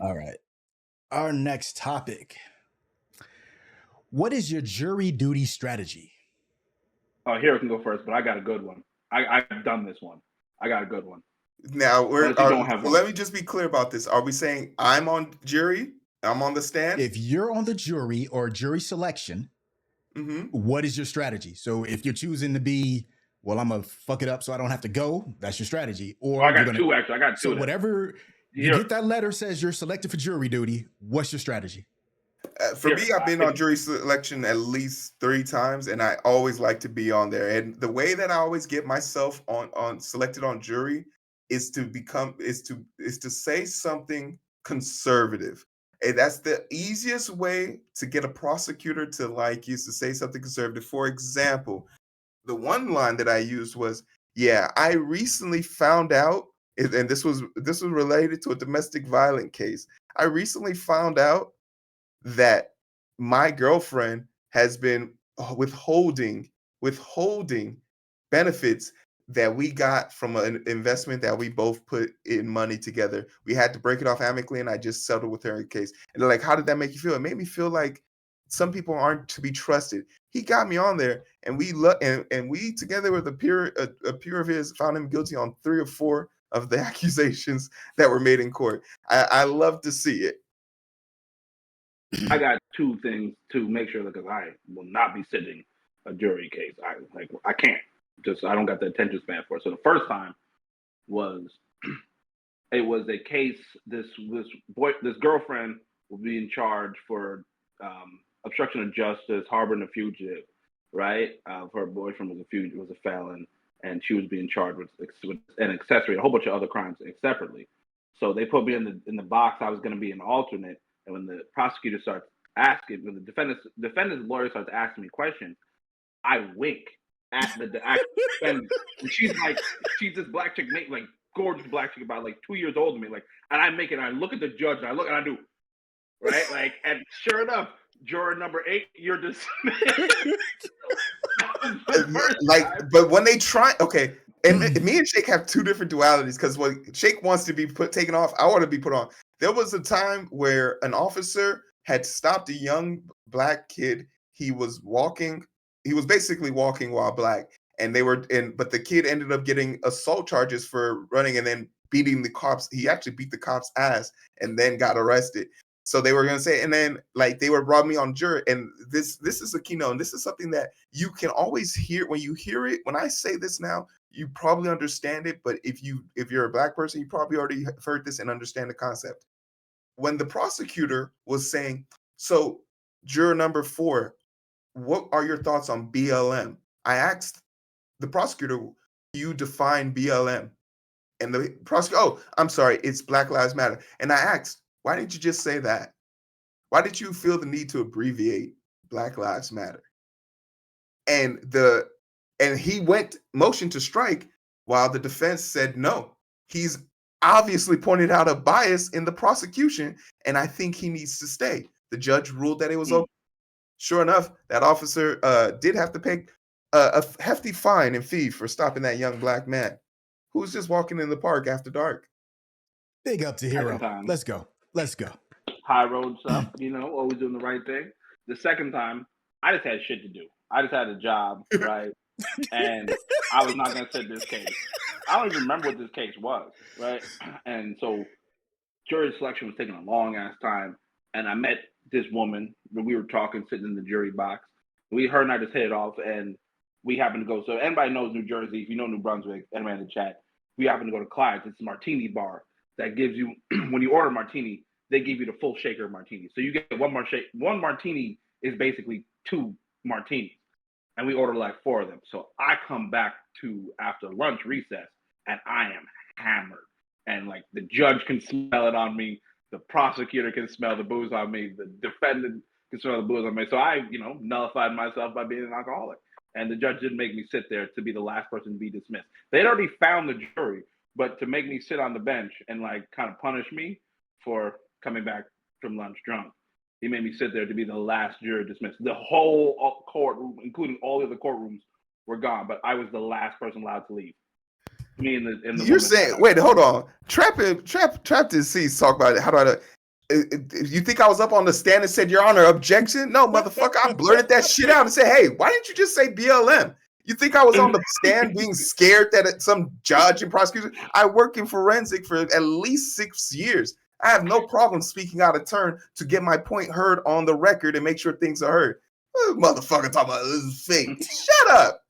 All right. Our next topic. What is your jury duty strategy? Oh, Hero can go first, but I got a good one. I've done this one. I got a good one. Now Unless you don't have one. let me just be clear about this. Are we saying I'm on jury? I'm on the stand? If you're on the jury or jury selection, Mm-hmm. what is your strategy? So if you're choosing to be, well, I'm gonna fuck it up so I don't have to go, that's your strategy. Oh, Or I you're got gonna two actually. I got two so of them. whatever you Here, get that letter says you're selected for jury duty, what's your strategy? For me, I've been on jury selection at least 3 times, and I always like to be on there. And the way that I always get myself on selected on jury is to say something conservative. And that's the easiest way to get a prosecutor to like you, is to say something conservative. For example, the one line that I used was, "Yeah, I recently found out," and this was related to a domestic violence case. I recently found out that my girlfriend has been withholding benefits that we got from an investment that we both put in money together. We had to break it off amicably, and I just settled with her in case. And they're like, "How did that make you feel?" It made me feel like some people aren't to be trusted. He got me on there, and we together with a peer of his found him guilty on 3 or 4 of the accusations that were made in court. I love to see it. I got two things to make sure because I will not be sitting a jury case. I can't. Just I don't got the attention span for it. So the first time was it was a case. This girlfriend will be in charge for obstruction of justice, harboring a fugitive, right? Her boyfriend was a felon, and she was being charged with an accessory, a whole bunch of other crimes separately. So they put me in the box. I was going to be an alternate, and when the prosecutor starts asking, when the defendant's lawyer starts asking me questions, I wink at the actual defendant. And she's this black chick, like gorgeous black chick, about like 2 years older than me. Like, and I make it. And I look at the judge, and I look, and I do, right? Like, and sure enough, juror number 8, you're dismissed. But when they try, okay, and me and Shake have 2 different dualities, because when Shake wants to be taken off, I want to be put on. There was a time where an officer had stopped a young black kid. He was basically walking while black, and but the kid ended up getting assault charges for running and then beating the cops. He actually beat the cops' ass and then got arrested. So they were gonna say, and then like they were brought me on jury, and this is a keynote, and this is something that you can always hear when you hear it. When I say this now, you probably understand it, but if you're a black person, you probably already heard this and understand the concept. When the prosecutor was saying, "So, juror number 4, what are your thoughts on BLM?" I asked the prosecutor, "Do you define BLM?" And the prosecutor, "Oh, I'm sorry, it's Black Lives Matter." And I asked, "Why didn't you just say that? Why did you feel the need to abbreviate Black Lives Matter?" And he went motion to strike while the defense said no. He's obviously pointed out a bias in the prosecution, and I think he needs to stay. The judge ruled that it was okay. Sure enough, that officer did have to pay a hefty fine and fee for stopping that young black man who was just walking in the park after dark. Big up to Hero. Let's go. High road stuff, always doing the right thing. The second time, I just had shit to do. I just had a job, right? And I was not going to sit this case. I don't even remember what this case was, right? And so jury selection was taking a long ass time. And I met this woman when we were talking, sitting in the jury box. Her and I just hit it off, and we happened to go. So anybody knows New Jersey, if you know New Brunswick, anybody in the chat, we happened to go to Clyde's. It's a martini bar that gives you, when you order martini, they give you the full shaker of martini. So you get one martini is basically 2 martinis. And we ordered like 4 of them. So I come back to after lunch recess, and I am hammered. And like the judge can smell it on me. The prosecutor can smell the booze on me. The defendant can smell the booze on me. So I, nullified myself by being an alcoholic. And the judge didn't make me sit there to be the last person to be dismissed. They'd already found the jury, but to make me sit on the bench and like kind of punish me for coming back from lunch drunk, he made me sit there to be the last juror dismissed. The whole courtroom, including all the other courtrooms, were gone, but I was the last person allowed to leave. Me and the You're saying, wait, hold on. Trap and C's talk about it. How do I? You think I was up on the stand and said, Your Honor, objection? No, motherfucker, I blurted that shit out and said, hey, why didn't you just say BLM? You think I was on the stand being scared that some judge and prosecutor? I work in forensic for at least 6 years. I have no problem speaking out of turn to get my point heard on the record and make sure things are heard. Motherfucker talking about this is fake. Shut up.